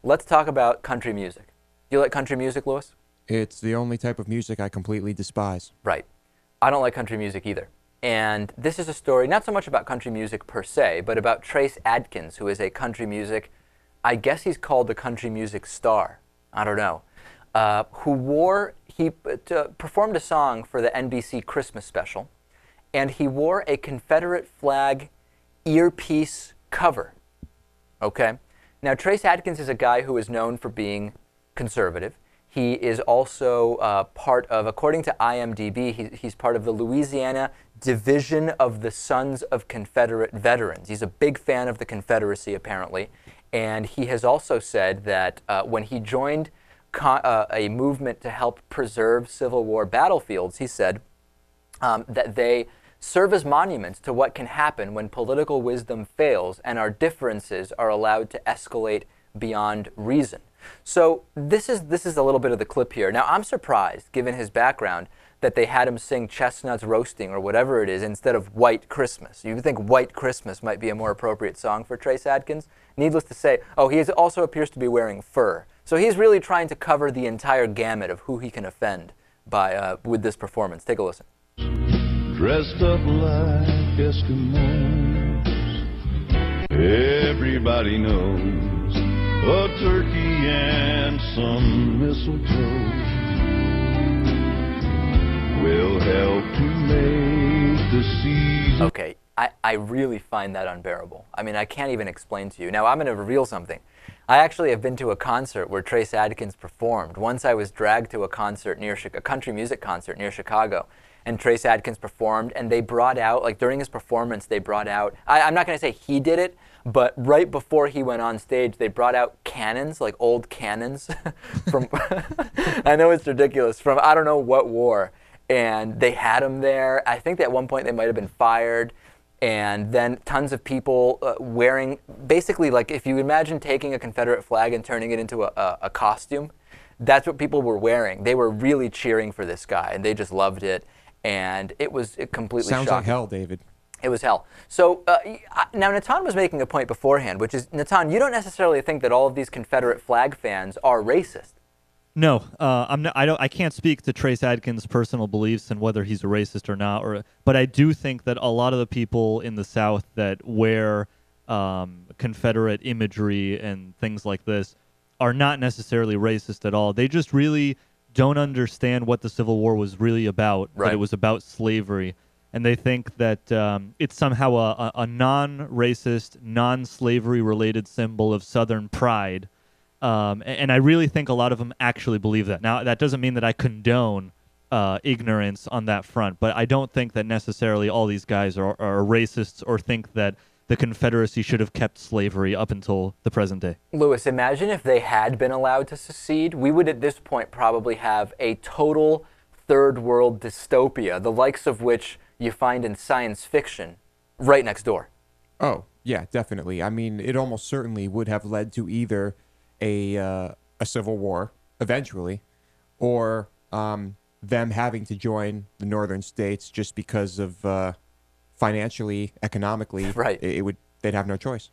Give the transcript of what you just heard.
Let's talk about country music. Do you like country music, Louis? It's the only type of music I completely despise. Right. I don't like country music either. And this is a story not so much about country music per se, but about Trace Adkins, who is a country music, I guess he's called the country music star. I don't know. He performed a song for the NBC Christmas special, and he wore a Confederate flag earpiece cover. Okay? Now, Trace Adkins is a guy who is known for being conservative. He is also part of, according to IMDb, he's part of the Louisiana Division of the Sons of Confederate Veterans. He's a big fan of the Confederacy, apparently. And he has also said that when he joined a movement to help preserve Civil War battlefields, he said that they serve as monuments to what can happen when political wisdom fails and our differences are allowed to escalate beyond reason. So this is a little bit of the clip here. Now, I'm surprised, given his background, that they had him sing Chestnuts Roasting or whatever it is instead of White Christmas. You would think White Christmas might be a more appropriate song for Trace Adkins. Needless to say, he also appears to be wearing fur. So he's really trying to cover the entire gamut of who he can offend by with this performance. Take a listen. Dressed up like Eskimos, everybody knows a turkey and some mistletoe will help to make the season. Okay, I really find that unbearable. I mean, I can't even explain to you. Now, I'm going to reveal something. I actually have been to a concert where Trace Adkins performed. Once I was dragged to a country music concert near Chicago, and Trace Adkins performed, and they brought out, like during his performance, they brought out, I'm not going to say he did it, but right before he went on stage, they brought out cannons, like old cannons from, I know it's ridiculous, from I don't know what war, and they had him there. I think that at one point they might have been fired, and then tons of people wearing, basically like if you imagine taking a Confederate flag and turning it into a costume, that's what people were wearing. They were really cheering for this guy, and they just loved it. And it was completely Sounds shocking. like hell, David. It was hell. So now Natan was making a point beforehand, which is, Natan, you don't necessarily think that all of these Confederate flag fans are racist. No, I'm not. I can't speak to Trace Adkins' personal beliefs and whether he's a racist or not. But I do think that a lot of the people in the South that wear Confederate imagery and things like this are not necessarily racist at all. They just really don't understand what the Civil War was really about, right. That it was about slavery. And they think that it's somehow a non-racist, non-slavery related symbol of Southern pride. And I really think a lot of them actually believe that. Now, that doesn't mean that I condone ignorance on that front, but I don't think that necessarily all these guys are racists or think that the Confederacy should have kept slavery up until the present day. Louis, imagine if they had been allowed to secede. We would at this point probably have a total third world dystopia, the likes of which you find in science fiction, right next door. Oh, yeah, definitely. I mean, it almost certainly would have led to either a civil war eventually, or them having to join the northern states just because of financially, economically, right. They'd have no choice.